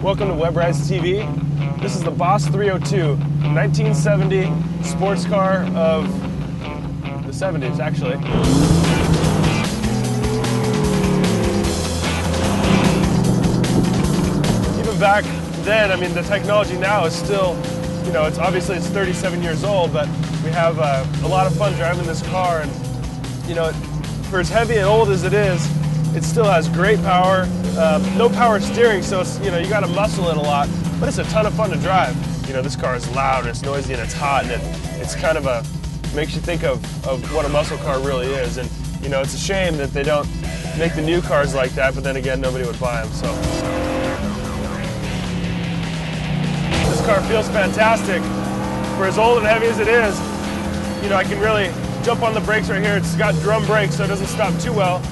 Welcome to WebRides TV. This is the Boss 302, 1970 sports car of the 70s, actually. Even back then, I mean, the technology now is still, you know, it's 37 years old, but we have a lot of fun driving this car, and you know, for as heavy and old as it is, it still has great power. No power steering, so it's, you know, you got to muscle it a lot, but it's a ton of fun to drive. You know, this car is loud and it's noisy and it's hot, and it's kind of makes you think of what a muscle car really is. And you know, it's a shame that they don't make the new cars like that, but then again, nobody would buy them. So this car feels fantastic for as old and heavy as it is. You know, I can really jump on the brakes right here. It's got drum brakes, so it doesn't stop too well.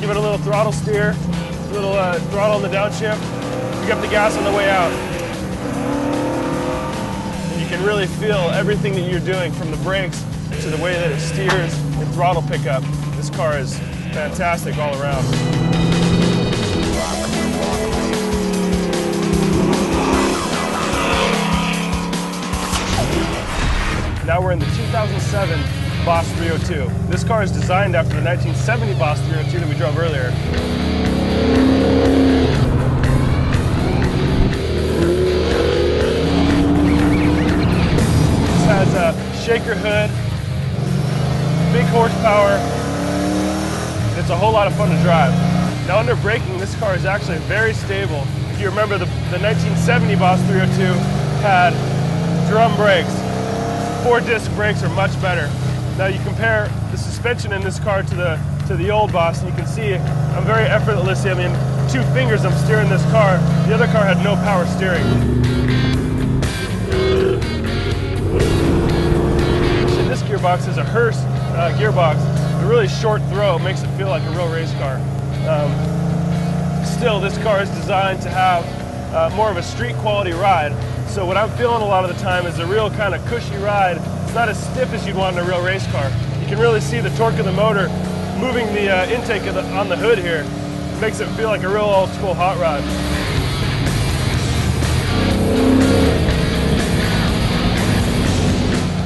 Give it a little throttle steer, a little throttle on the downshift, pick up the gas on the way out. And you can really feel everything that you're doing, from the brakes to the way that it steers and throttle pickup. This car is fantastic all around. Now we're in the 2007 Boss 302. This car is designed after the 1970 Boss 302 that we drove earlier. This has a shaker hood, big horsepower. It's a whole lot of fun to drive. Now under braking, this car is actually very stable. If you remember, the 1970 Boss 302 had drum brakes. 4-disc brakes are much better. Now you compare the suspension in this car to the old Boss, and you can see I'm very effortlessly, I mean, 2 fingers I'm steering this car. The other car had no power steering. And this gearbox is a Hurst gearbox. A really short throw makes it feel like a real race car. Still, this car is designed to have more of a street quality ride. So what I'm feeling a lot of the time is a real kind of cushy ride. It's not as stiff as you'd want in a real race car. You can really see the torque of the motor moving the intake on the hood here. It makes it feel like a real old school hot rod.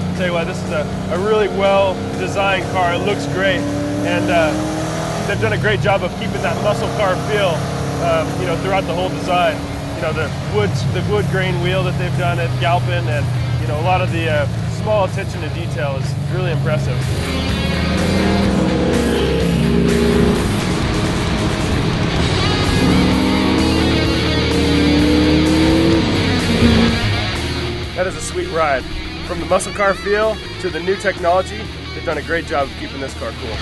I'll tell you what, this is a really well designed car. It looks great, and they've done a great job of keeping that muscle car feel you know, throughout the whole design. You know, the wood grain wheel that they've done at Galpin, and you know, a lot of the small attention to detail is really impressive. That is a sweet ride. From the muscle car feel to the new technology, they've done a great job of keeping this car cool.